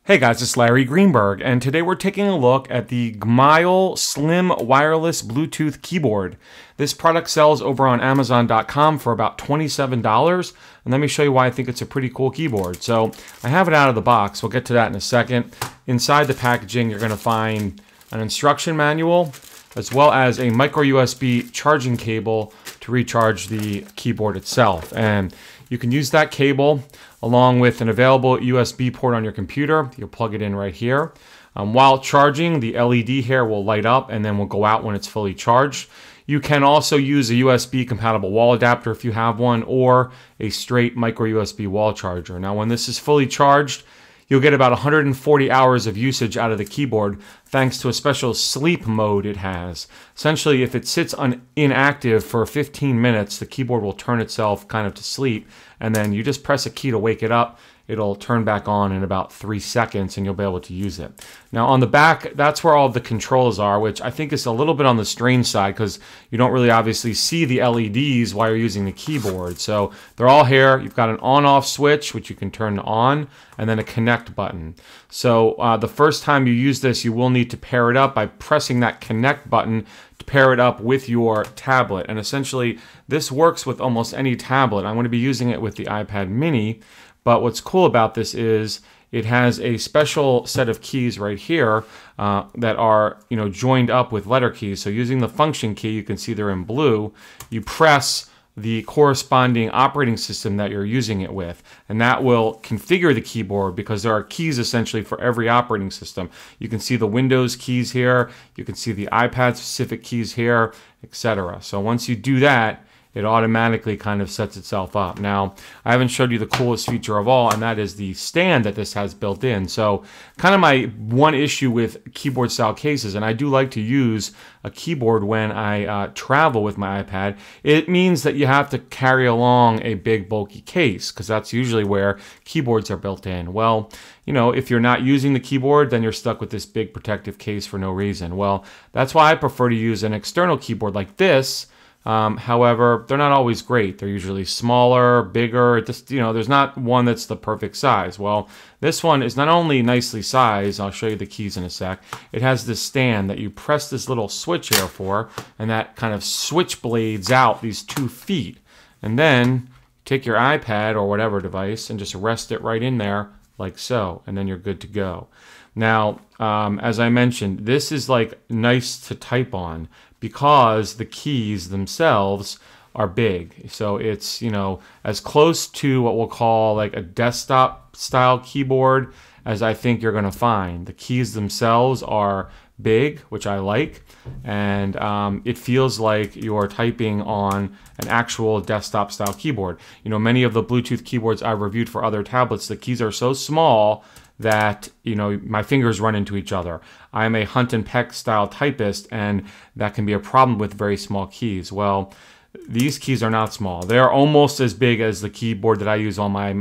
Hey guys, it's Larry Greenberg, and today we're taking a look at the GMYLE Slim Wireless Bluetooth Keyboard. This product sells over on Amazon.com for about $27, and let me show you why I think it's a pretty cool keyboard. So I have it out of the box. We'll get to that in a second. Inside the packaging, you're going to find an instruction manual, as well as a micro USB charging cable to recharge the keyboard itself. And you can use that cable along with an available USB port on your computer. You'll plug it in right here. While charging, the LED here will light up and then will go out when it's fully charged. You can also use a USB compatible wall adapter if you have one, or a straight micro USB wall charger. Now when this is fully charged, you'll get about 140 hours of usage out of the keyboard thanks to a special sleep mode it has. Essentially, if it sits inactive for 15 minutes, the keyboard will turn itself kind of to sleep, and then you just press a key to wake it up. It'll turn back on in about 3 seconds and you'll be able to use it. Now on the back, that's where all the controls are, which I think is a little bit on the strange side because you don't really obviously see the LEDs while you're using the keyboard. So they're all here. You've got an on-off switch, which you can turn on, and then a connect button. So the first time you use this, you will need to pair it up by pressing that connect button to pair it up with your tablet. And essentially, this works with almost any tablet. I'm going to be using it with the iPad mini. But what's cool about this is it has a special set of keys right here that are joined up with letter keys. So using the function key, you can see they're in blue. You press the corresponding operating system that you're using it with, and that will configure the keyboard because there are keys essentially for every operating system. You can see the Windows keys here, you can see the iPad specific keys here, etc. So once you do that, it automatically kind of sets itself up. Now, I haven't showed you the coolest feature of all, and that is the stand that this has built in. So kind of my one issue with keyboard style cases, and I do like to use a keyboard when I travel with my iPad, it means that you have to carry along a big bulky case because that's usually where keyboards are built in. Well, if you're not using the keyboard, then you're stuck with this big protective case for no reason. Well, that's why I prefer to use an external keyboard like this. However, they're not always great. They're usually smaller, bigger. There's not one that's the perfect size. Well, this one is not only nicely sized, I'll show you the keys in a sec, it has this stand that you press this little switch here for, and that kind of switch blades out these 2 feet. And then take your iPad or whatever device and just rest it right in there like so, and then you're good to go. Now, as I mentioned, this is like nice to type on because the keys themselves are big. So it's, as close to what we'll call like a desktop style keyboard as I think you're going to find. The keys themselves are big, which I like, and it feels like you're typing on an actual desktop style keyboard. Many of the Bluetooth keyboards I've reviewed for other tablets, the keys are so small that my fingers run into each other. I'm a hunt and peck style typist, and that can be a problem with very small keys. Well, these keys are not small. They're almost as big as the keyboard that I use on my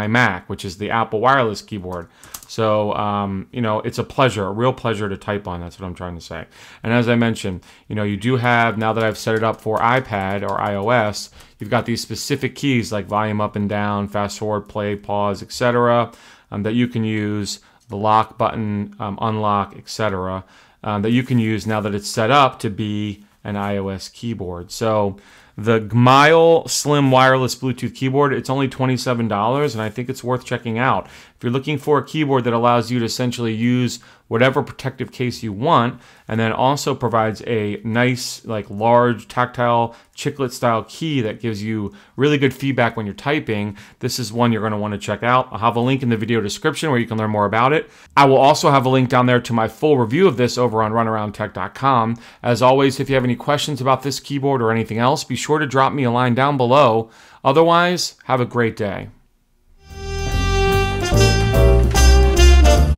Mac, which is the Apple wireless keyboard. So, it's a pleasure, a real pleasure to type on. That's what I'm trying to say. And as I mentioned, you do have, now that I've set it up for iPad or iOS, you've got these specific keys like volume up and down, fast forward, play, pause, etc. That you can use, the lock button, unlock, etc. That you can use now that it's set up to be an iOS keyboard. So the GMYLE Slim Wireless Bluetooth Keyboard, it's only $27, and I think it's worth checking out. If you're looking for a keyboard that allows you to essentially use whatever protective case you want, and then also provides a nice, like large, tactile, chiclet style key that gives you really good feedback when you're typing, this is one you're going to want to check out. I'll have a link in the video description where you can learn more about it. I will also have a link down there to my full review of this over on runaroundtech.com. As always, if you have any questions about this keyboard or anything else, be sure to drop me a line down below. Otherwise, have a great day.